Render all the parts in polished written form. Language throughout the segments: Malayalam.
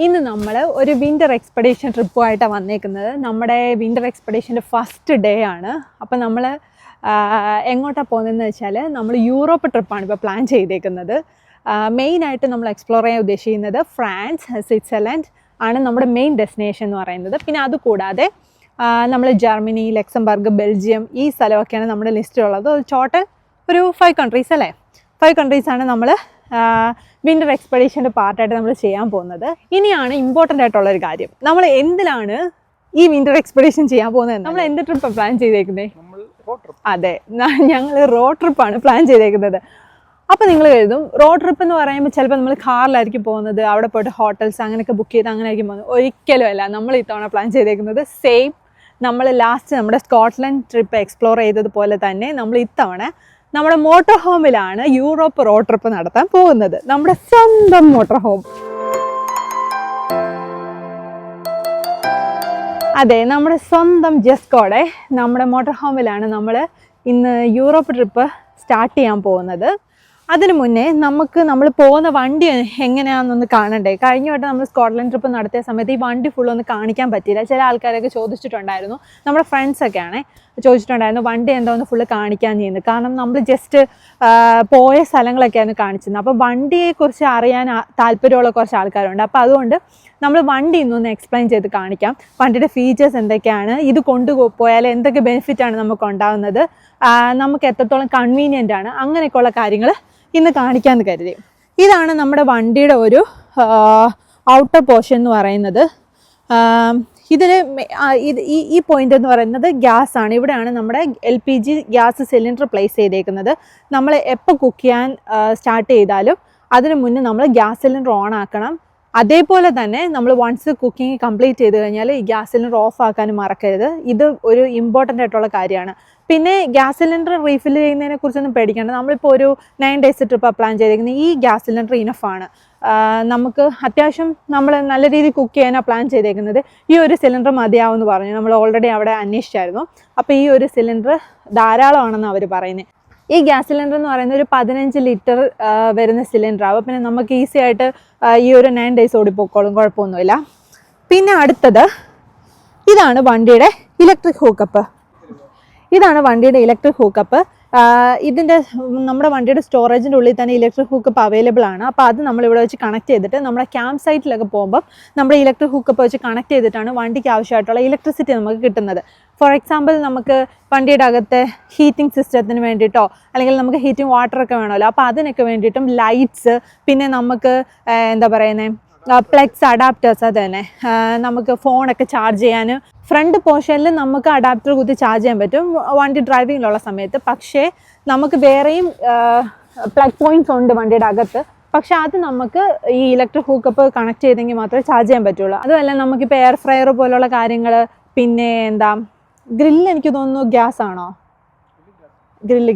ഇന്ന് നമ്മൾ ഒരു വിൻ്റർ എക്സ്പെഡീഷൻ ട്രിപ്പുമായിട്ടാണ് വന്നേക്കുന്നത്. നമ്മുടെ വിൻ്റർ എക്സ്പെഡീഷൻ്റെ ഫസ്റ്റ് ഡേ ആണ്. അപ്പോൾ നമ്മൾ എങ്ങോട്ടാണ് പോകുന്നതെന്ന് വെച്ചാൽ നമ്മൾ യൂറോപ്പ് ട്രിപ്പാണ് ഇപ്പോൾ പ്ലാൻ ചെയ്തേക്കുന്നത്. മെയിനായിട്ട് നമ്മൾ എക്സ്പ്ലോർ ചെയ്യാൻ ഉദ്ദേശിക്കുന്നത് ഫ്രാൻസ്, സ്വിറ്റ്സർലൻഡ് ആണ് നമ്മുടെ മെയിൻ ഡെസ്റ്റിനേഷൻ എന്ന് പറയുന്നത്. പിന്നെ അതുകൂടാതെ നമ്മൾ ജർമ്മനി, ലക്സംബർഗ്, ബെൽജിയം ഈ സ്ഥലമൊക്കെയാണ് നമ്മുടെ ലിസ്റ്റിലുള്ളത്. ടോട്ടൽ ഒരു 5 കൺട്രീസ് അല്ലേ. 5 കൺട്രീസാണ് നമ്മൾ വിൻ്റർ എക്സ്പെഡീഷൻ്റെ പാർട്ടായിട്ട് നമ്മൾ ചെയ്യാൻ പോകുന്നത്. ഇനിയാണ് ഇമ്പോർട്ടൻ്റ് ആയിട്ടുള്ളൊരു കാര്യം, നമ്മൾ എന്തിലാണ് ഈ വിൻ്റർ എക്സ്പെഡീഷൻ ചെയ്യാൻ പോകുന്നത്. നമ്മൾ എന്ത് ട്രിപ്പാണ് പ്ലാൻ ചെയ്തേക്കുന്നത്? അതെ, ഞങ്ങൾ റോഡ് ട്രിപ്പാണ് പ്ലാൻ ചെയ്തേക്കുന്നത്. അപ്പോൾ നിങ്ങൾ കരുതും റോഡ് ട്രിപ്പ് എന്ന് പറയുമ്പോൾ ചിലപ്പോൾ നമ്മൾ കാറിലായിരിക്കും പോകുന്നത്, അവിടെ പോയിട്ട് ഹോട്ടൽസ് അങ്ങനെയൊക്കെ ബുക്ക് ചെയ്ത് അങ്ങനെ ആയിരിക്കും പോകുന്നത്. ഒരിക്കലും അല്ല, നമ്മൾ ഇത്തവണ പ്ലാൻ ചെയ്തേക്കുന്നത് സെയിം നമ്മൾ ലാസ്റ്റ് നമ്മുടെ സ്കോട്ട്ലൻഡ് ട്രിപ്പ് എക്സ്പ്ലോർ ചെയ്തതുപോലെ തന്നെ നമ്മൾ ഇത്തവണ നമ്മുടെ മോട്ടോർ ഹോമിലാണ് യൂറോപ്പ് റോഡ് ട്രിപ്പ് നടത്താൻ പോകുന്നത്. നമ്മുടെ സ്വന്തം മോട്ടോർ ഹോം. അതെ, നമ്മുടെ സ്വന്തം ജെസ്കോടെ നമ്മുടെ മോട്ടോർ ഹോമിലാണ് നമ്മൾ ഇന്ന് യൂറോപ്പ് ട്രിപ്പ് സ്റ്റാർട്ട് ചെയ്യാൻ പോകുന്നത്. അതിനു മുന്നേ നമ്മൾ പോകുന്ന വണ്ടി എങ്ങനെയാണെന്നൊന്ന് കാണണ്ടേ. കഴിഞ്ഞ വട്ടം നമ്മൾ സ്കോട്ട്ലൻഡ് ട്രിപ്പ് നടത്തിയ സമയത്ത് ഈ വണ്ടി ഫുള്ളൊന്ന് കാണിക്കാൻ പറ്റിയില്ല. ചില ആൾക്കാരൊക്കെ ചോദിച്ചിട്ടുണ്ടായിരുന്നു, നമ്മുടെ ഫ്രണ്ട്സൊക്കെയാണ് ചോദിച്ചിട്ടുണ്ടായിരുന്നു വണ്ടി എന്താണെന്ന് ഫുള്ള് കാണിക്കാൻ ചെയ്യുന്നത്. കാരണം നമ്മൾ ജസ്റ്റ് പോയ സ്ഥലങ്ങളൊക്കെയാണ് കാണിച്ചിരുന്നത്. അപ്പോൾ വണ്ടിയെക്കുറിച്ച് അറിയാൻ താല്പര്യമുള്ള കുറച്ച് ആൾക്കാരുണ്ട്. അപ്പോൾ അതുകൊണ്ട് നമ്മൾ വണ്ടി ഇന്നൊന്ന് എക്സ്പ്ലെയിൻ ചെയ്ത് കാണിക്കാം. വണ്ടിയുടെ ഫീച്ചേഴ്സ് എന്തൊക്കെയാണ്, ഇത് കൊണ്ടുപോയാൽ എന്തൊക്കെ ബെനിഫിറ്റാണ് നമുക്ക് ഉണ്ടാകുന്നത്, നമുക്ക് എത്രത്തോളം കൺവീനിയൻ്റ് ആണ്, അങ്ങനെയൊക്കെയുള്ള കാര്യങ്ങൾ ഇന്ന് കാണിക്കാമെന്ന് കരുതി. ഇതാണ് നമ്മുടെ വണ്ടിയുടെ ഒരു ഔട്ടർ പോർഷൻ എന്ന് പറയുന്നത്. ഈ പോയിന്റ് എന്ന് പറയുന്നത് ഗ്യാസ് ആണ്. ഇവിടെയാണ് നമ്മുടെ LPG ഗ്യാസ് സിലിണ്ടർ പ്ലേസ് ചെയ്തേക്കുന്നത്. നമ്മൾ എപ്പോൾ കുക്ക് ചെയ്യാൻ സ്റ്റാർട്ട് ചെയ്താലും അതിന് മുന്നേ നമ്മൾ ഗ്യാസ് സിലിണ്ടർ ഓൺ ആക്കണം. അതേപോലെ തന്നെ നമ്മൾ വൺസ് കുക്കിംഗ് കംപ്ലീറ്റ് ചെയ്ത് കഴിഞ്ഞാൽ ഈ ഗ്യാസ് സിലിണ്ടർ ഓഫ് ആക്കാനും മറക്കരുത്. ഇത് ഒരു ഇമ്പോർട്ടൻ്റ് ആയിട്ടുള്ള കാര്യമാണ്. പിന്നെ ഗ്യാസ് സിലിണ്ടർ റീഫിൽ ചെയ്യുന്നതിനെ കുറിച്ചൊന്നും പേടിക്കേണ്ട. നമ്മളിപ്പോൾ ഒരു 9 ഡേയ്സ് ട്രിപ്പാണ് പ്ലാൻ ചെയ്തേക്കുന്നത്. ഈ ഗ്യാസ് സിലിണ്ടർ ഇനഫാണ്. നമുക്ക് അത്യാവശ്യം നമ്മൾ നല്ല രീതിയിൽ കുക്ക് ചെയ്യാനാണ് പ്ലാൻ ചെയ്തേക്കുന്നത്. ഈ ഒരു സിലിണ്ടർ മതിയാവുമെന്ന് പറഞ്ഞു. നമ്മൾ ഓൾറെഡി അവിടെ അന്വേഷിച്ചായിരുന്നു. അപ്പോൾ ഈ ഒരു സിലിണ്ടർ ധാരാളമാണെന്ന് അവർ പറയുന്നത്. ഈ ഗ്യാസ് സിലിണ്ടർ എന്ന് പറയുന്നത് ഒരു 15 ലിറ്റർ വരുന്ന സിലിണ്ടറാവും. പിന്നെ നമുക്ക് ഈസി ആയിട്ട് ഈ ഒരു 9 ഡേയ്സ് ഓടിപ്പോക്കോളും, കുഴപ്പമൊന്നുമില്ല. പിന്നെ അടുത്തത് ഇതാണ് വണ്ടിയുടെ ഇലക്ട്രിക് ഹൂക്കപ്പ്. ഇതിൻ്റെ നമ്മുടെ വണ്ടിയുടെ സ്റ്റോറേജിൻ്റെ ഉള്ളിൽ തന്നെ ഇലക്ട്രിക് ഹൂക്കപ്പ് അവൈലബിൾ ആണ്. അപ്പോൾ അത് നമ്മളിവിടെ വെച്ച് കണക്ട് ചെയ്തിട്ട് നമ്മുടെ ക്യാമ്പ് സൈറ്റിലൊക്കെ പോകുമ്പോൾ നമ്മുടെ ഇലക്ട്രിക് ഹൂക്കപ്പ് വെച്ച് കണക്ട് ചെയ്തിട്ടാണ് വണ്ടിക്ക് ആവശ്യമായിട്ടുള്ള ഇലക്ട്രിസിറ്റി നമുക്ക് കിട്ടുന്നത്. ഫോർ എക്സാമ്പിൾ നമുക്ക് വണ്ടിയുടെ അകത്തെ ഹീറ്റിംഗ് സിസ്റ്റത്തിന് വേണ്ടിയിട്ടോ അല്ലെങ്കിൽ നമുക്ക് ഹീറ്റിംഗ് വാട്ടറൊക്കെ വേണമല്ലോ, അപ്പോൾ അതിനൊക്കെ വേണ്ടിയിട്ടും ലൈറ്റ്സ്, പിന്നെ നമുക്ക് എന്താ പറയുന്നത് പ്ലഗ്സ്, അഡാപ്റ്റേഴ്സ്, അത് തന്നെ നമുക്ക് ഫോണൊക്കെ ചാർജ് ചെയ്യാൻ ഫ്രണ്ട് പോർഷനിൽ നമുക്ക് അഡാപ്റ്റർ കുത്തി ചാർജ് ചെയ്യാൻ പറ്റും വണ്ടി ഡ്രൈവിങ്ങിലുള്ള സമയത്ത്. പക്ഷേ നമുക്ക് വേറെയും പ്ലഗ് പോയിൻറ്റ്സ് ഉണ്ട് വണ്ടിയുടെ അകത്ത്. പക്ഷെ അത് നമുക്ക് ഈ ഇലക്ട്രിക് ഹൂക്കപ്പ് കണക്ട് ചെയ്തെങ്കിൽ മാത്രമേ ചാർജ് ചെയ്യാൻ പറ്റുള്ളൂ. അതുമല്ല നമുക്കിപ്പോൾ എയർ ഫ്രയർ പോലുള്ള കാര്യങ്ങൾ, പിന്നെ ഗ്രില്ല്, എനിക്ക് തോന്നുന്നു ഗ്യാസ് ആണോ, ഗ്രില്ല്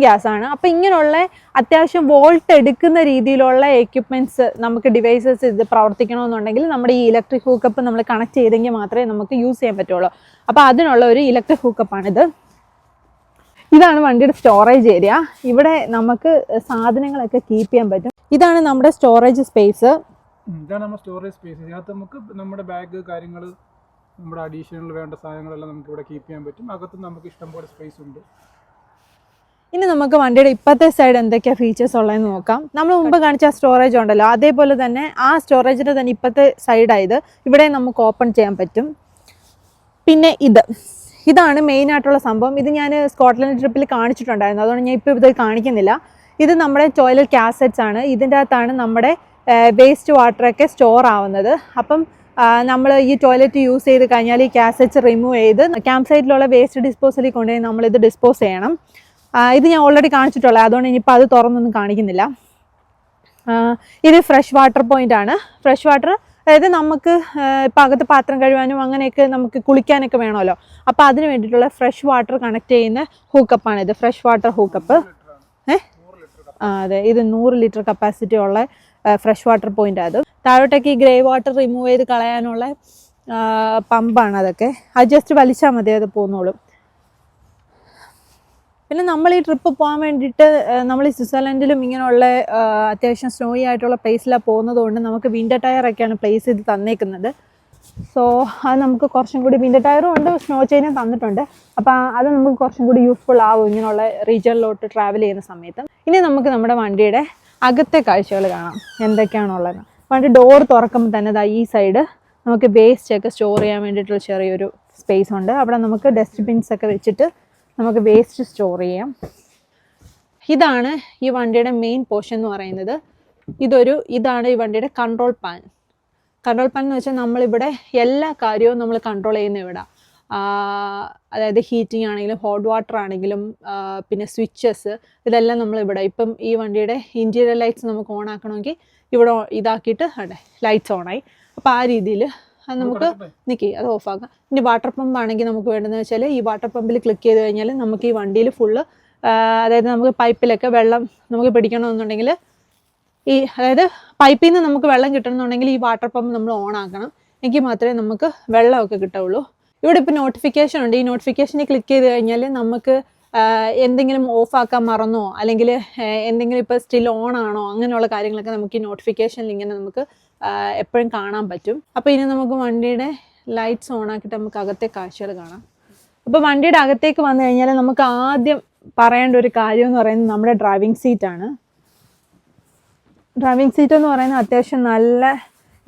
ഗ്യാസാണ്. അപ്പോൾ ഇങ്ങനെയുള്ള അത്യാവശ്യം വോൾട്ട് എടുക്കുന്ന രീതിയിലുള്ള എക്യുപ്മെൻറ്റ്സ്, നമുക്ക് ഡിവൈസസ് ഇത് പ്രവർത്തിക്കണമെന്നുണ്ടെങ്കിൽ നമ്മുടെ ഈ ഇലക്ട്രിക് ഹൂക്കപ്പ് നമ്മൾ കണക്ട് ചെയ്തെങ്കിൽ മാത്രമേ നമുക്ക് യൂസ് ചെയ്യാൻ പറ്റുള്ളൂ. അപ്പോൾ അതിനുള്ള ഒരു ഇലക്ട്രിക് ഹൂക്കപ്പാണിത്. ഇതാണ് വണ്ടിയുടെ സ്റ്റോറേജ് ഏരിയ. ഇവിടെ നമുക്ക് സാധനങ്ങളൊക്കെ കീപ്പ് ചെയ്യാൻ പറ്റും. ഇതാണ് നമ്മുടെ സ്റ്റോറേജ് സ്പേസ്. ഇതിനകത്ത് നമുക്ക് നമ്മുടെ ബാഗ്, കാര്യങ്ങൾ, നമ്മുടെ അഡീഷണൽ വേണ്ട സാധനങ്ങളെല്ലാം നമുക്ക് ഇവിടെ കീപ്പ് ചെയ്യാൻ പറ്റും. അകത്ത് നമുക്ക് ഇഷ്ടംപോലെ സ്പേസ് ഉണ്ട്. ഇനി നമുക്ക് വണ്ടിയുടെ ഇപ്പോഴത്തെ സൈഡ് എന്തൊക്കെയാണ് ഫീച്ചേഴ്സ് ഉള്ളതെന്ന് നോക്കാം. നമ്മൾ മുമ്പ് കാണിച്ച സ്റ്റോറേജ് ഉണ്ടല്ലോ, അതേപോലെ തന്നെ ആ സ്റ്റോറേജിൻ്റെ തന്നെ ഇപ്പോഴത്തെ സൈഡായത്. ഇവിടെ നമുക്ക് ഓപ്പൺ ചെയ്യാൻ പറ്റും. പിന്നെ ഇതാണ് മെയിനായിട്ടുള്ള സംഭവം. ഇത് ഞാൻ സ്കോട്ട്ലൻഡ് ട്രിപ്പിൽ കാണിച്ചിട്ടുണ്ടായിരുന്നു, അതുകൊണ്ട് ഞാൻ ഇപ്പോൾ ഇത് കാണിക്കുന്നില്ല. ഇത് നമ്മുടെ ടോയ്ലറ്റ് കാസറ്റ്സ് ആണ്. ഇതിൻ്റെ അകത്താണ് നമ്മുടെ വേസ്റ്റ് വാട്ടറൊക്കെ സ്റ്റോർ ആവുന്നത്. അപ്പം നമ്മൾ ഈ ടോയ്ലറ്റ് യൂസ് ചെയ്ത് കഴിഞ്ഞാൽ ഈ കാസറ്റ്സ് റിമൂവ് ചെയ്ത് ക്യാമ്പ് സൈറ്റിലുള്ള വേസ്റ്റ് ഡിസ്പോസലിൽ കൊണ്ടുപോയി നമ്മളിത് ഡിസ്പോസ് ചെയ്യണം. ഇത് ഞാൻ ഓൾറെഡി കാണിച്ചിട്ടുള്ളത്, അതുകൊണ്ട് ഇനിയിപ്പോൾ അത് തുറന്നൊന്നും കാണിക്കുന്നില്ല. ഇത് ഫ്രഷ് വാട്ടർ പോയിൻ്റ് ആണ്. ഫ്രഷ് വാട്ടർ അതായത് നമുക്ക് ഇപ്പം അകത്ത് പാത്രം കഴുകാനും അങ്ങനെയൊക്കെ നമുക്ക് കുളിക്കാനൊക്കെ വേണമല്ലോ, അപ്പോൾ അതിന് വേണ്ടിയിട്ടുള്ള ഫ്രഷ് വാട്ടർ കണക്ട് ചെയ്യുന്ന ഹൂക്കപ്പാണിത്, ഫ്രഷ് വാട്ടർ ഹൂക്കപ്പ്. അതെ, ഇത് 100 ലിറ്റർ കപ്പാസിറ്റി ഉള്ള ഫ്രഷ് വാട്ടർ പോയിൻ്റ്. അത് താഴോട്ടേക്ക് ഈ ഗ്രേ വാട്ടർ റിമൂവ് ചെയ്ത് കളയാനുള്ള പമ്പാണ്. അതൊക്കെ അത് ജസ്റ്റ് വലിച്ചാൽ മതി, അത് പോന്നോളും. പിന്നെ നമ്മൾ ഈ ട്രിപ്പ് പോകാൻ വേണ്ടിയിട്ട് നമ്മൾ ഈ സ്വിറ്റ്സർലൻഡിലും ഇങ്ങനെയുള്ള അത്യാവശ്യം സ്നോയി ആയിട്ടുള്ള പ്ലേസിലാണ് പോകുന്നത് കൊണ്ട് നമുക്ക് വിൻ്റർ ടയറൊക്കെയാണ് പ്ലേസ് ചെയ്ത് തന്നേക്കുന്നത്. സോ അത് നമുക്ക് കുറച്ചും കൂടി വിൻ്റർ ടയറും ഉണ്ട്, സ്നോ ചെയിനും തന്നിട്ടുണ്ട്. അപ്പോൾ അത് നമുക്ക് കുറച്ചും കൂടി യൂസ്ഫുൾ ആവും ഇങ്ങനെയുള്ള റീജിയനിലോട്ട് ട്രാവൽ ചെയ്യുന്ന സമയത്ത്. ഇനി നമുക്ക് നമ്മുടെ വണ്ടിയുടെ അകത്തെ കാഴ്ചകൾ കാണാം എന്തൊക്കെയാണുള്ളത്. വണ്ടി ഡോർ തുറക്കുമ്പോൾ തന്നെ ഈ സൈഡ് നമുക്ക് വേസ്റ്റ് ഒക്കെ സ്റ്റോർ ചെയ്യാൻ വേണ്ടിയിട്ടുള്ള ചെറിയൊരു സ്പേസ് ഉണ്ട്. അവിടെ നമുക്ക് ഡസ്റ്റ്ബിൻസ് ഒക്കെ വെച്ചിട്ട് നമുക്ക് വേസ്റ്റ് സ്റ്റോർ ചെയ്യാം. ഇതാണ് ഈ വണ്ടിയുടെ മെയിൻ പോർഷൻ എന്ന് പറയുന്നത്. ഇതാണ് ഈ വണ്ടിയുടെ കൺട്രോൾ പാൻ. കൺട്രോൾ പാൻ എന്ന് വെച്ചാൽ നമ്മളിവിടെ എല്ലാ കാര്യവും നമ്മൾ കൺട്രോൾ ചെയ്യുന്ന ഇവിടെ, അതായത് ഹീറ്റിംഗ് ആണെങ്കിലും ഹോട്ട് വാട്ടർ ആണെങ്കിലും പിന്നെ സ്വിച്ചസ് ഇതെല്ലാം നമ്മളിവിടെ. ഇപ്പം ഈ വണ്ടിയുടെ ഇൻറ്റീരിയർ ലൈറ്റ്സ് നമുക്ക് ഓൺ ആക്കണമെങ്കിൽ ഇവിടെ ഇതാക്കിയിട്ട് അതെ ലൈറ്റ്സ് ഓണായി. അപ്പോൾ ആ രീതിയിൽ അത് നമുക്ക് അത് ഓഫാക്കാം. ഇനി വാട്ടർ പമ്പ് ആണെങ്കിൽ നമുക്ക് വേണ്ടതെന്ന് വെച്ചാൽ ഈ വാട്ടർ പമ്പിൽ ക്ലിക്ക് ചെയ്ത് കഴിഞ്ഞാൽ നമുക്ക് ഈ വണ്ടിയിൽ ഫുള്ള്, അതായത് നമുക്ക് പൈപ്പിലൊക്കെ വെള്ളം നമുക്ക് പിടിക്കണമെന്നുണ്ടെങ്കിൽ അതായത് പൈപ്പിൽ നിന്ന് നമുക്ക് വെള്ളം കിട്ടണമെന്നുണ്ടെങ്കിൽ ഈ വാട്ടർ പമ്പ് നമ്മൾ ഓൺ ആക്കണം. എങ്കിൽ മാത്രമേ നമുക്ക് വെള്ളമൊക്കെ കിട്ടുള്ളൂ. ഇവിടെ ഇപ്പോൾ നോട്ടിഫിക്കേഷൻ ഉണ്ട്. ഈ നോട്ടിഫിക്കേഷനിൽ ക്ലിക്ക് ചെയ്ത് കഴിഞ്ഞാൽ നമുക്ക് എന്തെങ്കിലും ഓഫാക്കാൻ മറന്നോ അല്ലെങ്കിൽ എന്തെങ്കിലും ഇപ്പോൾ സ്റ്റിൽ ഓൺ ആണോ അങ്ങനെയുള്ള കാര്യങ്ങളൊക്കെ നമുക്ക് ഈ നോട്ടിഫിക്കേഷനിൽ ഇങ്ങനെ നമുക്ക് എപ്പോഴും കാണാൻ പറ്റും. അപ്പോൾ ഇനി നമുക്ക് വണ്ടിയുടെ ലൈറ്റ്സ് ഓൺ ആക്കിയിട്ട് നമുക്ക് അകത്തെ കാഴ്ചകൾ കാണാം. അപ്പോൾ വണ്ടിയുടെ അകത്തേക്ക് വന്നു കഴിഞ്ഞാൽ നമുക്ക് ആദ്യം പറയേണ്ട ഒരു കാര്യം എന്ന് പറയുന്നത് നമ്മുടെ ഡ്രൈവിംഗ് സീറ്റാണ്. ഡ്രൈവിംഗ് സീറ്റ് എന്ന് പറയുന്നത് അത്യാവശ്യം നല്ല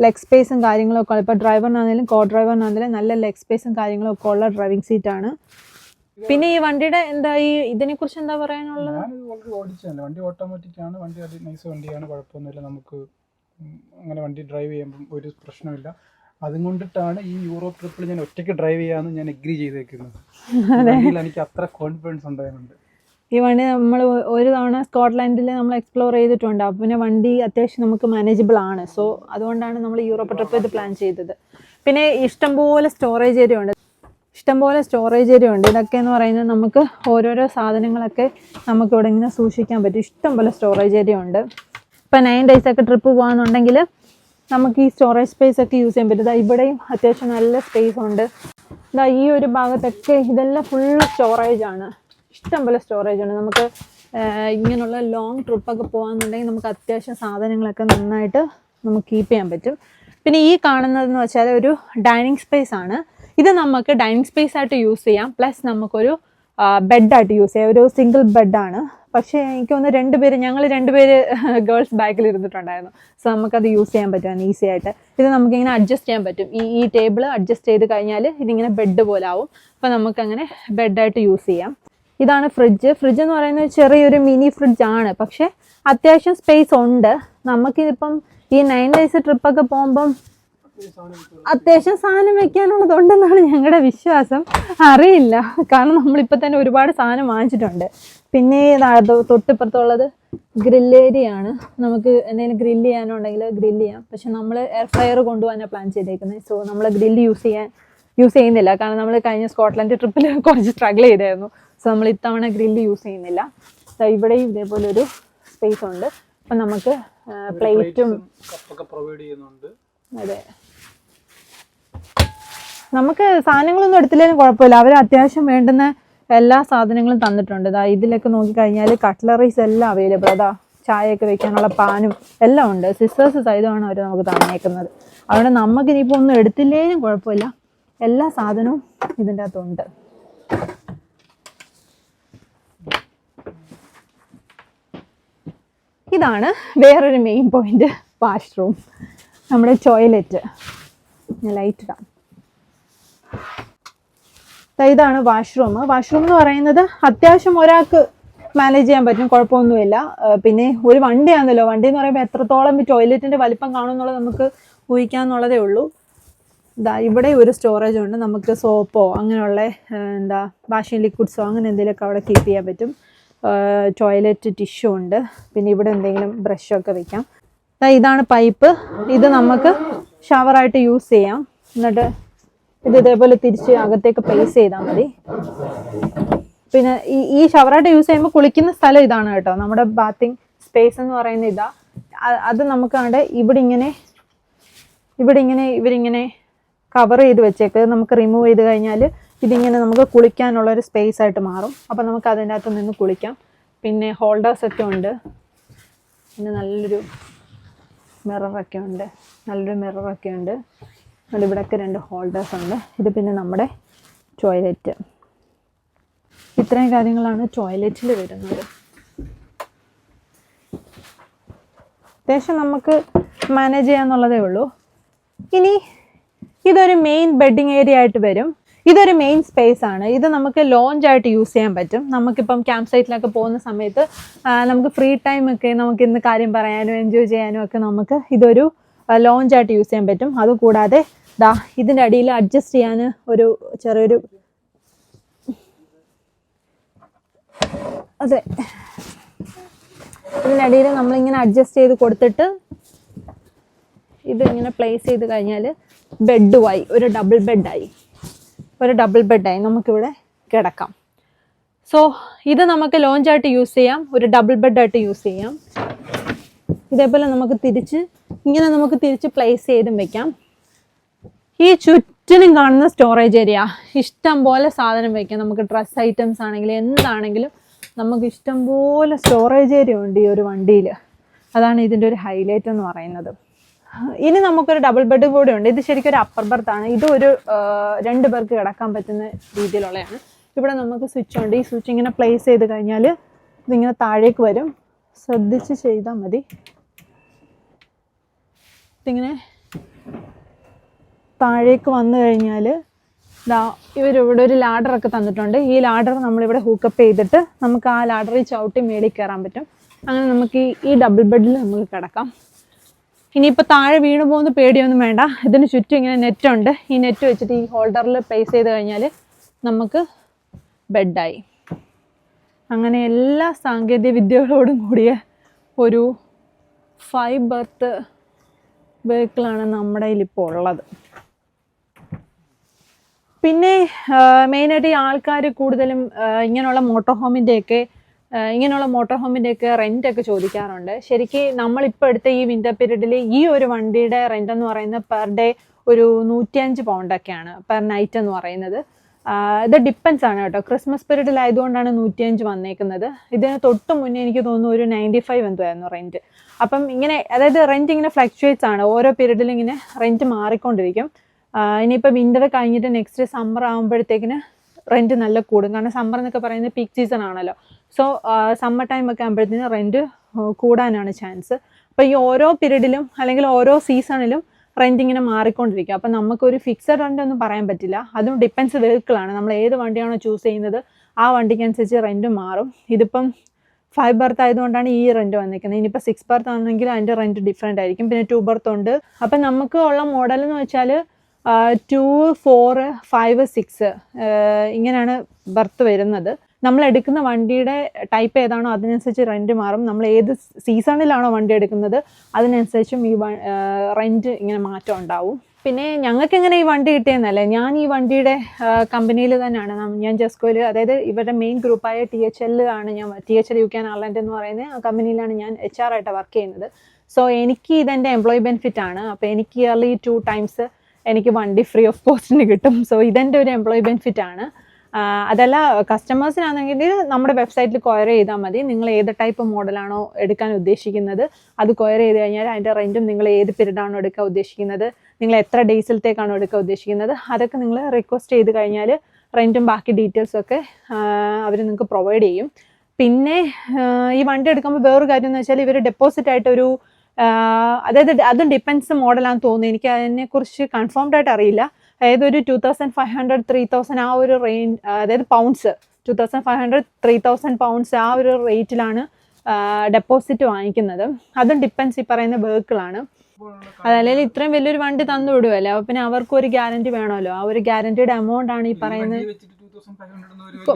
ലെഗ് സ്പേസും കാര്യങ്ങളൊക്കെ ഉള്ള, ഇപ്പോൾ ഡ്രൈവറിനാണെങ്കിലും കോ ഡ്രൈവറിനാണെങ്കിലും നല്ല ലെഗ് സ്പേസും കാര്യങ്ങളൊക്കെ ഉള്ള ഡ്രൈവിംഗ് സീറ്റാണ്. പിന്നെ ഈ വണ്ടിയുടെ ഇതിനെക്കുറിച്ച് എന്താ പറയാനുള്ളത്? വണ്ടി ഓട്ടോമാറ്റിക് ആണ്, വണ്ടി അത് നൈസ് വണ്ടിയാണ്, കുഴപ്പമൊന്നുമില്ല. നമുക്ക് അങ്ങനെ വണ്ടി ഡ്രൈവ് ചെയ്യുമ്പം ഒരു പ്രശ്നമില്ല. അതുകൊണ്ടിട്ടാണ് ഈ യൂറോപ്പ് ട്രിപ്പിൽ ഞാൻ ഒറ്റയ്ക്ക് ഡ്രൈവ് ചെയ്യാമെന്ന് ഞാൻ എഗ്രി ചെയ്തേക്കുന്നത്. എനിക്ക് അത്ര കോൺഫിഡൻസ് ഉണ്ടായിരുന്നുണ്ട്. ഈ വണ്ടി നമ്മൾ ഒരു തവണ സ്കോട്ട്ലൻഡിൽ നമ്മൾ എക്സ്പ്ലോർ ചെയ്തിട്ടുണ്ട്. അപ്പോൾ പിന്നെ വണ്ടി അത്യാവശ്യം നമുക്ക് മാനേജബിൾ ആണ്. സോ അതുകൊണ്ടാണ് നമ്മൾ യൂറോപ്പ് ട്രിപ്പ് ഇത് പ്ലാൻ ചെയ്തത്. പിന്നെ ഇഷ്ടംപോലെ സ്റ്റോറേജ് ഏരിയ ഉണ്ട്. ഇതൊക്കെ എന്ന് പറയുന്നത് നമുക്ക് ഓരോരോ സാധനങ്ങളൊക്കെ നമുക്കിവിടെ ഇങ്ങനെ സൂക്ഷിക്കാൻ പറ്റും. ഇഷ്ടംപോലെ സ്റ്റോറേജ് ഏരിയ ഉണ്ട്. ഇപ്പോൾ 9 days ഒക്കെ ട്രിപ്പ് പോകാമെന്നുണ്ടെങ്കിൽ നമുക്ക് ഈ സ്റ്റോറേജ് സ്പേസ് ഒക്കെ യൂസ് ചെയ്യാൻ പറ്റും. ഇവിടെയും അത്യാവശ്യം നല്ല സ്പേസ് ഉണ്ട്. ഈ ഒരു ഭാഗത്തൊക്കെ ഇതെല്ലാം ഫുള്ള് സ്റ്റോറേജ് ആണ്. ഇഷ്ടംപോലെ സ്റ്റോറേജ് ഉണ്ട്. നമുക്ക് ഇങ്ങനെയുള്ള ലോങ് ട്രിപ്പൊക്കെ പോകാമെന്നുണ്ടെങ്കിൽ നമുക്ക് അത്യാവശ്യം സാധനങ്ങളൊക്കെ നന്നായിട്ട് നമുക്ക് കീപ്പ് ചെയ്യാൻ പറ്റും. പിന്നെ ഈ കാണുന്നതെന്ന് വെച്ചാൽ ഒരു ഡൈനിങ് സ്പേസ് ആണ്. ഇത് നമുക്ക് ഡൈനിങ് സ്പേസ് ആയിട്ട് യൂസ് ചെയ്യാം, പ്ലസ് നമുക്കൊരു ബെഡായിട്ട് യൂസ് ചെയ്യാം. ഒരു സിംഗിൾ ബെഡാണ്. പക്ഷേ എനിക്ക് തോന്നുന്നു ഞങ്ങൾ രണ്ടുപേര് ഗേൾസ് ബാക്കിൽ ഇരുന്നിട്ടുണ്ടായിരുന്നു. സോ നമുക്കത് യൂസ് ചെയ്യാൻ പറ്റും ഈസി ആയിട്ട്. ഇത് നമുക്കിങ്ങനെ അഡ്ജസ്റ്റ് ചെയ്യാൻ പറ്റും. ഈ ടേബിൾ അഡ്ജസ്റ്റ് ചെയ്ത് കഴിഞ്ഞാൽ ഇതിങ്ങനെ ബെഡ് പോലെ ആവും. അപ്പോൾ നമുക്കങ്ങനെ ബെഡായിട്ട് യൂസ് ചെയ്യാം. ഇതാണ് ഫ്രിഡ്ജ് എന്ന് പറയുന്നത് ചെറിയൊരു മിനി ഫ്രിഡ്ജാണ്, പക്ഷേ അത്യാവശ്യം സ്പേസ് ഉണ്ട്. നമുക്കിതിപ്പം ഈ 9 days ട്രിപ്പൊക്കെ പോകുമ്പം അത്യാവശ്യം സാധനം വെക്കാനുള്ളതുണ്ടെന്നാണ് ഞങ്ങളുടെ വിശ്വാസം. അറിയില്ല, കാരണം നമ്മളിപ്പോൾ തന്നെ ഒരുപാട് സാധനം വാങ്ങിച്ചിട്ടുണ്ട്. പിന്നെ തൊട്ടിപ്പുറത്തുള്ളത് ഗ്രില്ല് ഏരിയ ആണ്. നമുക്ക് എന്തെങ്കിലും ഗ്രില്ല് ചെയ്യാനുണ്ടെങ്കിൽ ഗ്രില്ല് ചെയ്യാം. പക്ഷെ നമ്മൾ എയർ ഫ്രയർ കൊണ്ടുപോകാനാണ് പ്ലാൻ ചെയ്തേക്കുന്നത്. സോ നമ്മൾ ഗ്രില്ല് യൂസ് ചെയ്യുന്നില്ല, കാരണം നമ്മൾ കഴിഞ്ഞ സ്കോട്ട്ലൻഡ് ട്രിപ്പിൽ കുറച്ച് സ്ട്രഗിൾ ചെയ്തായിരുന്നു. സോ നമ്മൾ ഇത്തവണ ഗ്രില്ല് യൂസ് ചെയ്യുന്നില്ല. ഇവിടെയും ഇതേപോലെ ഒരു സ്പേസ് ഉണ്ട്. അപ്പം നമുക്ക് പ്ലേറ്റും പ്രൊവൈഡ് ചെയ്യുന്നുണ്ട്. അതെ, നമുക്ക് സാധനങ്ങളൊന്നും എടുത്തില്ലെങ്കിലും കുഴപ്പമില്ല. അവർ അത്യാവശ്യം വേണ്ടുന്ന എല്ലാ സാധനങ്ങളും തന്നിട്ടുണ്ട്. ഇതിലൊക്കെ നോക്കിക്കഴിഞ്ഞാൽ കട്ട്ലറീസ് എല്ലാം അവൈലബിൾ. ചായയൊക്കെ വെക്കാനുള്ള പാനും എല്ലാം ഉണ്ട്. സിസേഴ്സ് സഹിതമാണ് അവർ നമുക്ക് തന്നേക്കുന്നത്. അതുകൊണ്ട് നമുക്കിനിയിപ്പോൾ ഒന്നും എടുത്തില്ലേലും കുഴപ്പമില്ല, എല്ലാ സാധനവും ഇതിൻ്റെ അകത്തുണ്ട്. ഇതാണ് വേറൊരു മെയിൻ പോയിന്റ്, വാഷ്റൂം, നമ്മുടെ ടോയ്ലറ്റ്. ഞാൻ ലൈറ്റ് ഇടാം. ഇതാണ് വാഷ്റൂം എന്ന് പറയുന്നത് അത്യാവശ്യം ഒരാൾക്ക് മാനേജ് ചെയ്യാൻ പറ്റും, കുഴപ്പമൊന്നുമില്ല. പിന്നെ ഒരു വണ്ടിയാണല്ലോ, വണ്ടി എന്ന് പറയുമ്പോൾ എത്രത്തോളം ടോയ്ലറ്റിൻ്റെ വലിപ്പം കാണുമെന്നുള്ളത് നമുക്ക് ഊഹിക്കാമെന്നുള്ളതേ ഉള്ളൂ. ഇവിടെ ഒരു സ്റ്റോറേജ് ഉണ്ട്. നമുക്ക് സോപ്പോ അങ്ങനെയുള്ള വാഷിംഗ് ലിക്വിഡ്സോ അങ്ങനെ എന്തെങ്കിലുമൊക്കെ അവിടെ കീപ്പ് ചെയ്യാൻ പറ്റും. ടോയ്ലറ്റ് ടിഷ്യൂ ഉണ്ട്. പിന്നെ ഇവിടെ എന്തെങ്കിലും ബ്രഷൊക്കെ വെക്കാം. ഇതാണ് പൈപ്പ്. ഇത് നമുക്ക് ഷവറായിട്ട് യൂസ് ചെയ്യാം. എന്നിട്ട് ഇത് ഇതേപോലെ തിരിച്ച് അകത്തേക്ക് പ്ലേസ് ചെയ്താൽ മതി. പിന്നെ ഈ ഷവറായിട്ട് യൂസ് ചെയ്യുമ്പോൾ കുളിക്കുന്ന സ്ഥലം ഇതാണ് കേട്ടോ. നമ്മുടെ ബാത്തിങ് സ്പേസ് എന്ന് പറയുന്ന അത് നമുക്ക് കണ്ട് ഇവരിങ്ങനെ കവർ ചെയ്ത് വെച്ചേക്ക്. നമുക്ക് റിമൂവ് ചെയ്ത് കഴിഞ്ഞാൽ ഇതിങ്ങനെ നമുക്ക് കുളിക്കാനുള്ളൊരു സ്പേസ് ആയിട്ട് മാറും. അപ്പോൾ നമുക്ക് അതിൻ്റെ അകത്ത് നിന്ന് കുളിക്കാം. പിന്നെ ഹോൾഡേഴ്സൊക്കെ ഉണ്ട്. പിന്നെ നല്ലൊരു മിററൊക്കെ ഉണ്ട്. ഇവിടെയൊക്കെ 2 ഹോൾഡേഴ്സ് ഉണ്ട്. ഇത് പിന്നെ നമ്മുടെ ടോയ്ലറ്റ്. ഇത്രയും കാര്യങ്ങളാണ് ടോയ്ലറ്റിൽ വരുന്നത്. അത്യാവശ്യം നമുക്ക് മാനേജ് ചെയ്യാന്നുള്ളതേ ഉള്ളൂ. ഇനി ഇതൊരു മെയിൻ ബെഡിങ് ഏരിയ ആയിട്ട് വരും. ഇതൊരു മെയിൻ സ്പേസ് ആണ്. ഇത് നമുക്ക് ലോഞ്ച് ആയിട്ട് യൂസ് ചെയ്യാൻ പറ്റും. നമുക്കിപ്പം ക്യാമ്പ് സൈറ്റിലൊക്കെ പോകുന്ന സമയത്ത് നമുക്ക് ഫ്രീ ടൈം ഒക്കെ നമുക്ക് ഇന്ന് കാര്യം പറയാനും എൻജോയ് ചെയ്യാനും ഒക്കെ നമുക്ക് ഇതൊരു ലോഞ്ച് ആയിട്ട് യൂസ് ചെയ്യാൻ പറ്റും. അതുകൂടാതെ ഇതിൻ്റെ അടിയിൽ അഡ്ജസ്റ്റ് ചെയ്യാൻ ഒരു ചെറിയൊരു ഇതിൻ്റെ അടിയിൽ നമ്മളിങ്ങനെ അഡ്ജസ്റ്റ് ചെയ്ത് കൊടുത്തിട്ട് ഇതിങ്ങനെ പ്ലേസ് ചെയ്ത് കഴിഞ്ഞാൽ ബെഡുമായി ഒരു ഡബിൾ ബെഡായി നമുക്കിവിടെ കിടക്കാം. സോ ഇത് നമുക്ക് ലോഞ്ചായിട്ട് യൂസ് ചെയ്യാം, ഒരു ഡബിൾ ബെഡായിട്ട് യൂസ് ചെയ്യാം. ഇതേപോലെ നമുക്ക് തിരിച്ച് പ്ലേസ് ചെയ്തും വെക്കാം. ഈ ചുറ്റിനും കാണുന്ന സ്റ്റോറേജ് ഏരിയ, ഇഷ്ടം പോലെ സാധനം വയ്ക്കാം. നമുക്ക് ഡ്രസ് ഐറ്റംസ് ആണെങ്കിലും എന്താണെങ്കിലും നമുക്ക് ഇഷ്ടം പോലെ സ്റ്റോറേജ് ഏരിയ ഉണ്ട് ഈ ഒരു വണ്ടിയിൽ. അതാണ് ഇതിൻ്റെ ഒരു ഹൈലൈറ്റ് എന്ന് പറയുന്നത്. ഇനി നമുക്കൊരു ഡബിൾ ബെഡ് കൂടെ ഉണ്ട്. ഇത് ശരിക്കും ഒരു അപ്പർ ബർത്താണ്. ഇത് ഒരു 2 പേർക്ക് കിടക്കാൻ പറ്റുന്ന രീതിയിലുള്ളതാണ്. ഇവിടെ നമുക്ക് സ്വിച്ച് ഉണ്ട്. ഈ സ്വിച്ച് ഇങ്ങനെ പ്ലേസ് ചെയ്ത് കഴിഞ്ഞാൽ ഇതിങ്ങനെ താഴേക്ക് വരും. ശ്രദ്ധിച്ച് ചെയ്താൽ മതി. ഇതിങ്ങനെ താഴേക്ക് വന്നു കഴിഞ്ഞാൽ ഇവരിവിടെ ഒരു ലാഡറൊക്കെ തന്നിട്ടുണ്ട്. ഈ ലാഡർ നമ്മളിവിടെ ഹൂക്കപ്പ് ചെയ്തിട്ട് നമുക്ക് ആ ലാഡറിൽ ചവിട്ടി മേളിൽ കയറാൻ പറ്റും. അങ്ങനെ നമുക്ക് ഈ ഡബിൾ ബെഡിൽ നമുക്ക് കിടക്കാം. ഇനിയിപ്പോൾ താഴെ വീണ് പോകുന്ന പേടിയൊന്നും വേണ്ട. ഇതിന് ചുറ്റും ഇങ്ങനെ നെറ്റുണ്ട്. ഈ നെറ്റ് വെച്ചിട്ട് ഈ ഹോൾഡറിൽ പ്ലേസ് ചെയ്ത് കഴിഞ്ഞാൽ നമുക്ക് ബെഡായി. അങ്ങനെ എല്ലാ സാങ്കേതിക വിദ്യകളോടും കൂടിയ ഒരു 5 ബർത്ത് വെഹിക്കിളാണ് നമ്മുടെ കയ്യിലിപ്പോൾ ഉള്ളത്. പിന്നെ മെയിനായിട്ട് ഈ ആൾക്കാർ കൂടുതലും ഇങ്ങനെയുള്ള മോട്ടോർ ഹോമിൻ്റെയൊക്കെ റെൻ്റൊക്കെ ചോദിക്കാറുണ്ട്. ശരിക്കും നമ്മളിപ്പോൾ എടുത്ത ഈ വിൻ്റർ പീരീഡിൽ ഈ ഒരു വണ്ടിയുടെ റെൻ്റ് എന്ന് പറയുന്നത് പെർ ഡേ ഒരു 105 പൗണ്ടൊക്കെയാണ് പെർ നൈറ്റ് എന്ന് പറയുന്നത്. ഇത് ഡിപ്പെൻസ് ആണ് കേട്ടോ. ക്രിസ്മസ് പീരീഡിലായതുകൊണ്ടാണ് 105 വന്നേക്കുന്നത്. ഇതിന് തൊട്ട് മുന്നേ എനിക്ക് തോന്നുന്നു ഒരു 95 എന്തായിരുന്നു റെൻറ്റ്. അപ്പം ഇങ്ങനെ അതായത് റെൻറ്റ് ഇങ്ങനെ ഫ്ലക്ച്വേറ്റ്സ് ആണ്. ഓരോ പീരീഡിലും ഇങ്ങനെ റെൻറ്റ് മാറിക്കൊണ്ടിരിക്കും. ഇനിയിപ്പോൾ വിൻ്റർ കഴിഞ്ഞിട്ട് നെക്സ്റ്റ് സമ്മർ ആകുമ്പോഴത്തേക്കിന് റെൻറ്റ് നല്ല കൂടും. കാരണം സമ്മർ എന്നൊക്കെ പറയുന്നത് പീക്ക് സീസൺ ആണല്ലോ. സോ സമ്മർ ടൈം ഒക്കെ ആകുമ്പോഴത്തേന് റെൻറ്റ് കൂടാനാണ് ചാൻസ്. അപ്പോൾ ഈ ഓരോ പീരീഡിലും അല്ലെങ്കിൽ ഓരോ സീസണിലും റെൻറ്റ് ഇങ്ങനെ മാറിക്കൊണ്ടിരിക്കും. അപ്പം നമുക്കൊരു ഫിക്സഡ് റെൻ്റ് ഒന്നും പറയാൻ പറ്റില്ല. അതും ഡിപ്പെൻസ് വെഹിക്കിളാണ്. നമ്മൾ ഏത് വണ്ടിയാണോ ചൂസ് ചെയ്യുന്നത് ആ വണ്ടിക്കനുസരിച്ച് റെൻറ്റ് മാറും. ഇതിപ്പം 5 ബർത്ത് ആയതുകൊണ്ടാണ് ഈ റെൻറ്റ് വന്നിരിക്കുന്നത്. ഇനിയിപ്പോൾ 6 ബർത്ത് ആണെങ്കിൽ അതിൻ്റെ റെൻറ്റ് ഡിഫറെൻ്റ് ആയിരിക്കും. പിന്നെ 2 ബർത്ത് ഉണ്ട്. അപ്പം നമുക്ക് ഉള്ള മോഡൽ എന്ന് വെച്ചാൽ 2, 4, 5, 6 ഇങ്ങനെയാണ് ബർത്ത് വരുന്നത്. നമ്മൾ എടുക്കുന്ന വണ്ടിയുടെ ടൈപ്പ് ഏതാണോ അതിനനുസരിച്ച് റെൻറ്റ് മാറും. നമ്മൾ ഏത് സീസണിലാണോ വണ്ടി എടുക്കുന്നത് അതിനനുസരിച്ചും ഈ റെൻറ്റ് ഇങ്ങനെ മാറ്റം ഉണ്ടാവും. പിന്നെ ഞങ്ങൾക്ക് എങ്ങനെ ഈ വണ്ടി കിട്ടിയെന്നല്ലേ, ഞാൻ ഈ വണ്ടിയുടെ കമ്പനിയിൽ തന്നെയാണ് ഞാൻ ജസ്കോയിൽ, അതായത് ഇവരുടെ മെയിൻ ഗ്രൂപ്പായ THL ആണ് ഞാൻ THL UK ആൻഡ് അയർലൻഡ് എന്ന് പറയുന്ന ആ കമ്പനിയിലാണ് ഞാൻ HR ആയിട്ട് വർക്ക് ചെയ്യുന്നത്. സോ എനിക്ക് ഇതെൻ്റെ എംപ്ലോയി ബെനിഫിറ്റ് ആണ്. അപ്പോൾ എനിക്ക് ഇയർലി 2 times എനിക്ക് വണ്ടി ഫ്രീ ഓഫ് കോസ്റ്റിന് കിട്ടും. സോ ഇതെൻ്റെ ഒരു എംപ്ലോയി ബെനിഫിറ്റ് ആണ്. അതല്ല കസ്റ്റമേഴ്സിനാണെങ്കിൽ നമ്മുടെ വെബ്സൈറ്റിൽ കൊയർ ചെയ്താൽ മതി. നിങ്ങൾ ഏത് ടൈപ്പ് മോഡലാണോ എടുക്കാൻ ഉദ്ദേശിക്കുന്നത് അത് കൊയർ ചെയ്ത് കഴിഞ്ഞാൽ അതിൻ്റെ റെൻറ്റും നിങ്ങൾ ഏത് പീരീഡാണോ എടുക്കാൻ ഉദ്ദേശിക്കുന്നത്, നിങ്ങൾ എത്ര ഡേയ്സിലത്തേക്കാണോ എടുക്കാൻ ഉദ്ദേശിക്കുന്നത് അതൊക്കെ നിങ്ങൾ റിക്വസ്റ്റ് ചെയ്ത് കഴിഞ്ഞാൽ റെൻറ്റും ബാക്കി ഡീറ്റെയിൽസൊക്കെ അവർ നിങ്ങൾക്ക് പ്രൊവൈഡ് ചെയ്യും. പിന്നെ ഈ വണ്ടി എടുക്കുമ്പോൾ വേറൊരു കാര്യം എന്ന് വെച്ചാൽ ഇവർ ഡെപ്പോസിറ്റ് ആയിട്ടൊരു അതായത് അതും ഡിപ്പെൻസ് മോഡലാണെന്ന് തോന്നുന്നു. എനിക്ക് അതിനെക്കുറിച്ച് കൺഫേംഡ് ആയിട്ട് അറിയില്ല. അതായത് ഒരു 2500, 3000 ആ ഒരു റേഞ്ച്, അതായത് പൗണ്ട്സ് 2500, 3000 പൗണ്ട്സ് ആ ഒരു റേറ്റിലാണ് ഡെപ്പോസിറ്റ് വാങ്ങിക്കുന്നത്. അതും ഡിപ്പെൻസ് ഈ പറയുന്ന വെഹിക്കിളാണ്. അതല്ലെങ്കിൽ ഇത്രയും വലിയൊരു വണ്ടി തന്നു വിടുമല്ലോ, അപ്പോൾ പിന്നെ അവർക്ക് ഒരു ഗ്യാരണ്ടി വേണമല്ലോ. ആ ഒരു ഗ്യാരണ്ടീഡ് എമൗണ്ട് ആണ് ഈ പറയുന്നത്.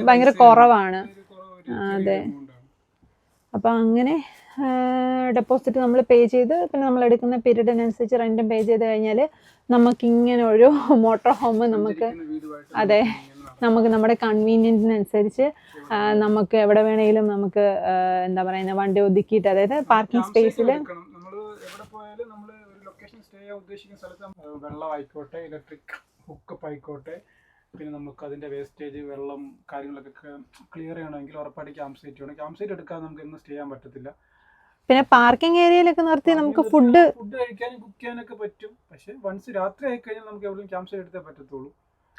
ഭയങ്കര കുറവാണ്. അതെ. അപ്പം അങ്ങനെ ഡെപ്പോസിറ്റ് നമ്മൾ പേ ചെയ്ത് പിന്നെ നമ്മൾ എടുക്കുന്ന പീരീഡിനനുസരിച്ച് റെൻറ്റും പേ ചെയ്ത് കഴിഞ്ഞാൽ നമുക്കിങ്ങനെ ഒരു മോട്ടോർ ഹോം നമുക്ക് അതെ നമുക്ക് നമ്മുടെ കൺവീനിയൻറ്റിനനുസരിച്ച് നമുക്ക് എവിടെ വേണമെങ്കിലും നമുക്ക് എന്താ പറയുന്നത് വണ്ടി ഒതുക്കിയിട്ട്, അതായത് പാർക്കിംഗ് സ്പേസിൽ വെള്ളം ആയിക്കോട്ടെ, ഇലക്ട്രിക് ഹുക്കപ്പ് ആയിക്കോട്ടെ, പിന്നെ നമുക്ക് അതിൻ്റെ വേസ്റ്റേജ് വെള്ളം കാര്യങ്ങളൊക്കെ ക്ലിയർ ചെയ്യണമെങ്കിൽ ഉറപ്പായിട്ട് ക്യാമ്പ് സൈറ്റ് വേണം. ക്യാമ്പ് സൈറ്റ് എടുക്കാതെ നമുക്ക് എന്നും സ്റ്റേ ചെയ്യാൻ പറ്റത്തില്ല. പിന്നെ പാർക്കിംഗ് ഏരിയയിലൊക്കെ നിർത്തി നമുക്ക് ഫുഡ് കഴിക്കാനും കുക്ക് ചെയ്യാനൊക്കെ പറ്റും. പക്ഷെ വൺസ് രാത്രി ആയി കഴിഞ്ഞാൽ നമുക്ക് എവിടെയും ക്യാമ്പ് സൈറ്റ് എടുത്തേ പറ്റത്തുള്ളൂ.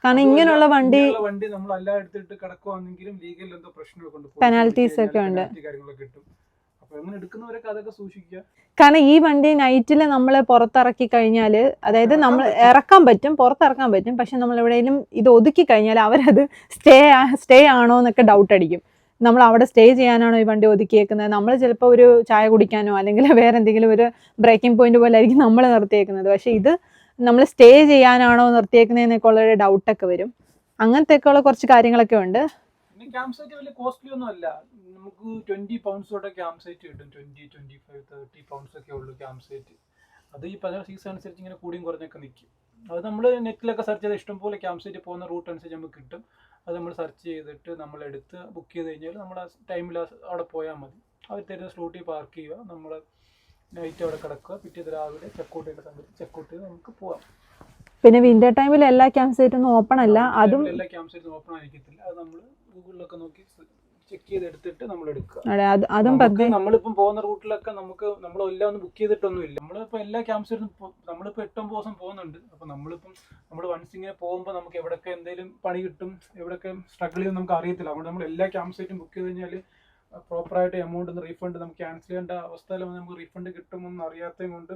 കാരണം ഇങ്ങനെയുള്ള വണ്ടി നമ്മൾ എല്ലാം എടുത്തിട്ട് കിടക്കുവാണെങ്കിലും ലീഗൽ എന്തോ പ്രശ്നമൊക്കെ ഉണ്ട്, പെനാൽറ്റീസ് ഒക്കെ ഉണ്ട്, കാര്യങ്ങളൊക്കെ കിട്ടും. അപ്പൊ അങ്ങനെ എടുക്കുന്നവരൊക്കെ അതൊക്കെ സൂക്ഷിക്കുക. കാരണം ഈ വണ്ടി നൈറ്റിൽ നമ്മൾ പുറത്തിറക്കി കഴിഞ്ഞാൽ, അതായത് നമ്മൾ ഇറക്കാൻ പറ്റും, പുറത്തിറക്കാൻ പറ്റും, പക്ഷെ നമ്മൾ എവിടെയെങ്കിലും ഇത് ഒതുക്കി കഴിഞ്ഞാൽ അവരത് സ്റ്റേ ആണോ എന്നൊക്കെ ഡൗട്ട് അടിക്കും. നമ്മൾ അവിടെ സ്റ്റേ ചെയ്യാനാണോ ഈ വണ്ടി ഒതുക്കിയേക്കുന്നത്, നമ്മൾ ചിലപ്പോൾ ഒരു ചായ കുടിക്കാനോ അല്ലെങ്കിൽ വേറെ എന്തെങ്കിലും ഒരു ബ്രേക്കിംഗ് പോയിന്റ് പോലെ ആയിരിക്കും നമ്മൾ നിർത്തിയേക്കുന്നത്. പക്ഷേ ഇത് നമ്മൾ സ്റ്റേ ചെയ്യാനാണോ നിർത്തിയേക്കുന്നതെന്നൊക്കെ ഉള്ളൊരു ഡൗട്ടൊക്കെ വരും. അങ്ങനത്തെയൊക്കെയുള്ള കുറച്ച് കാര്യങ്ങളൊക്കെ ഉണ്ട്. ക്യാമ്പ് സൈറ്റ് വലിയ കോസ്റ്റ്ലി ഒന്നും അല്ല. നമുക്ക് 20 pounds തൊട്ട് ക്യാമ്പ് സൈറ്റ് കിട്ടും. 20, 25, 30 pounds ഒക്കെ ഉള്ളൂ ക്യാമ്പ് സൈറ്റ്. അത് ഈ പല സീസൺ അനുസരിച്ച് ഇങ്ങനെ കൂടിയും കുറഞ്ഞൊക്കെ നിൽക്കും. അത് നമ്മൾ നെറ്റിലൊക്കെ സെർച്ച് ചെയ്ത് ഇഷ്ടംപോലെ ക്യാമ്പ് സൈറ്റ് പോകുന്ന റൂട്ട് അനുസരിച്ച് നമുക്ക് കിട്ടും. അത് നമ്മൾ സെർച്ച് ചെയ്തിട്ട് നമ്മളെടുത്ത് ബുക്ക് ചെയ്ത് കഴിഞ്ഞാൽ നമ്മുടെ ടൈമിൽ അവിടെ പോയാൽ മതി. അവർ തരുന്ന സ്ലോട്ടിൽ പാർക്ക് ചെയ്യുക, നമ്മൾ നൈറ്റ് അവിടെ കിടക്കുക, പിറ്റേന്ന് രാവിലെ ചെക്കൗട്ട് ചെയ്യുന്ന സമയത്ത് ചെക്കൗട്ട് ചെയ്ത് നമുക്ക് പോവാം. പിന്നെ വിന്റർ ടൈമിൽ എല്ലാ ക്യാമ്പ് സൈറ്റൊന്നും ഓപ്പൺ അല്ല, അതും എല്ലാ ക്യാമ്പ് സൈറ്റും ഓപ്പൺ ആയിരിക്കത്തില്ല. അത് നമ്മൾ ഗൂഗിളിലൊക്കെ നോക്കി ചെക്ക് ചെയ്ത് എടുത്തിട്ട് നമ്മൾ എടുക്കുക. നമ്മളിപ്പം പോകുന്ന റൂട്ടിലൊക്കെ നമ്മളെല്ലാം ഒന്ന് ബുക്ക് ചെയ്തിട്ടൊന്നും ഇല്ല. നമ്മളിപ്പോൾ എല്ലാ ക്യാമ്പ് സൈറ്റും നമ്മളിപ്പോൾ 8-9 ദിവസം പോകുന്നുണ്ട്. അപ്പം നമ്മൾ വൺസ് ഇങ്ങനെ പോകുമ്പോൾ നമുക്ക് എവിടെയൊക്കെ എന്തെങ്കിലും പണി കിട്ടും, എവിടെയൊക്കെ സ്ട്രഗിൾ ചെയ്യും നമുക്ക് അറിയത്തില്ല. അതുകൊണ്ട് നമ്മൾ എല്ലാ ക്യാമ്പ് സൈറ്റും ബുക്ക് ചെയ്ത് കഴിഞ്ഞാൽ പ്രോപ്പറായിട്ട് എമൗണ്ട് ഒന്ന് റീഫണ്ട് നമുക്ക് ക്യാൻസൽ ചെയ്യേണ്ട അവസ്ഥയിൽ നമുക്ക് റീഫണ്ട് കിട്ടുമെന്ന് അറിയാത്തത് കൊണ്ട്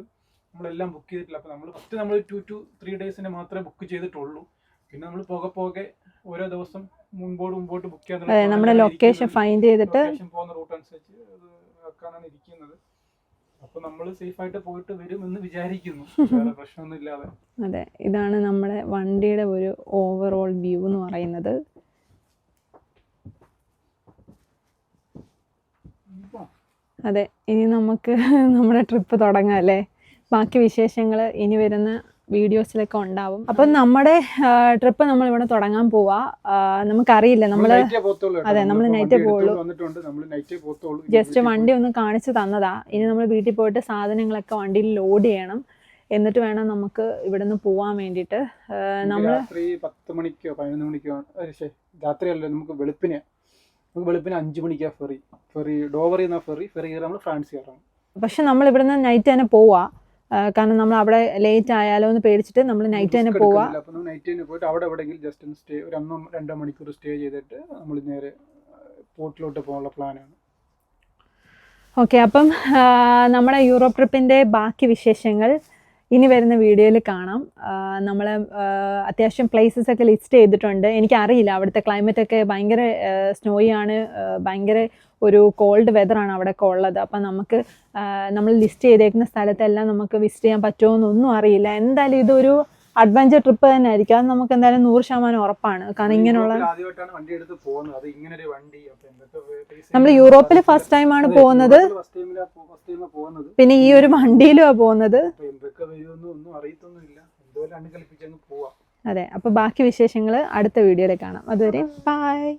നമ്മളെല്ലാം ബുക്ക് ചെയ്തിട്ടില്ല. അപ്പോൾ നമ്മൾ 2 to 3 days മാത്രമേ ബുക്ക് ചെയ്തിട്ടുള്ളൂ. പിന്നെ നമ്മൾ പോകെ ഓരോ ദിവസം മുമ്പോട്ട് ബുക്ക് ചെയ്യാൻ നമ്മുടെ ലൊക്കേഷൻ ഫൈൻഡ് ചെയ്തിട്ട് പോകുന്ന റൂട്ട് അനുസരിച്ച് ആക്കാനാണ് ഇരിക്കുന്നത്. അപ്പൊ നമ്മൾ സേഫ് ആയിട്ട് പോയിട്ട് വരുമെന്ന് വിചാരിക്കുന്നു, വേറെ പ്രശ്നമൊന്നും ഇല്ലാതെ. അതെ, ഇതാണ് നമ്മുടെ വണ്ടിയുടെ ഒരു ഓവറോൾ വ്യൂ എന്ന് പറയുന്നത്. അതെ, ഇനി നമുക്ക് നമ്മുടെ ട്രിപ്പ് തുടങ്ങാം അല്ലേ. ബാക്കി വിശേഷങ്ങൾ ഇനി വരുന്ന വീഡിയോസിലൊക്കെ ഉണ്ടാവും. അപ്പം നമ്മുടെ ട്രിപ്പ് നമ്മൾ ഇവിടെ തുടങ്ങാൻ പോവാ. നമുക്കറിയില്ല, നമ്മൾ നൈറ്റേ പോകുള്ളൂ. ജസ്റ്റ് വണ്ടി ഒന്ന് കാണിച്ചു തന്നതാ. ഇനി നമ്മൾ വീട്ടിൽ പോയിട്ട് സാധനങ്ങളൊക്കെ വണ്ടിയിൽ ലോഡ് ചെയ്യണം. എന്നിട്ട് വേണം നമുക്ക് ഇവിടെ നിന്ന് പോവാൻ വേണ്ടിയിട്ട്. നമ്മൾ 10 മണിക്കോ 11 മണിക്കോ രാത്രിയല്ല, നമുക്ക് വെളുപ്പിന് 5 മണിക്കാണ് ഫെറി ഡോവറിൽ നിന്നാണ് ഫെറി കയറി നമ്മൾ ഫ്രാൻസ് കയറണം. പക്ഷെ നമ്മൾ ഇവിടെ നിന്ന് നൈറ്റ് തന്നെ പോവാ. കാരണം നമ്മൾ അവിടെ ലേറ്റ് ആയാലോ എന്ന് പേടിച്ചിട്ട് നമ്മൾ നൈറ്റ് തന്നെ പോവാ. നൈറ്റ് തന്നെ പോയിട്ട് അവിടെ എവിടെയെങ്കിലും ജസ്റ്റ് ഒന്ന് സ്റ്റേ, ഒരു 1-2 മണിക്കൂർ സ്റ്റേ ചെയ്തിട്ട് നമ്മൾ നേരെ പോർട്ടിലോട്ട് പോകാനുള്ള പ്ലാനാണ്. ഓക്കെ, അപ്പം നമ്മുടെ യൂറോപ്പ് ട്രിപ്പിൻ്റെ ബാക്കി വിശേഷങ്ങൾ ഇനി വരുന്ന വീഡിയോയിൽ കാണാം. നമ്മൾ അത്യാവശ്യം പ്ലേസസ് ഒക്കെ ലിസ്റ്റ് ചെയ്തിട്ടുണ്ട്. എനിക്കറിയില്ല, അവിടുത്തെ ക്ലൈമറ്റൊക്കെ ഭയങ്കര സ്നോയി ആണ്, ഭയങ്കര ഒരു കോൾഡ് വെതറാണ് അവിടെയൊക്കെ ഉള്ളത്. അപ്പം നമുക്ക് നമ്മൾ ലിസ്റ്റ് ചെയ്തേക്കുന്ന സ്ഥലത്തെല്ലാം നമുക്ക് വിസിറ്റ് ചെയ്യാൻ പറ്റുമോ എന്നൊന്നും അറിയില്ല. എന്തായാലും ഇതൊരു അഡ്വഞ്ചർ ട്രിപ്പ് തന്നെ ആയിരിക്കും. അത് നമുക്ക് എന്തായാലും 100% ഉറപ്പാണ്. കാരണം ഇങ്ങനെയുള്ള നമ്മൾ യൂറോപ്പിൽ ഫസ്റ്റ് ടൈമാണ് പോകുന്നത്, പിന്നെ ഈ ഒരു വണ്ടിയിലുമാണ് പോകുന്നത്. അതെ, അപ്പോൾ ബാക്കി വിശേഷങ്ങൾ അടുത്ത വീഡിയോയിൽ കാണാം. അതുവരെ ബൈ.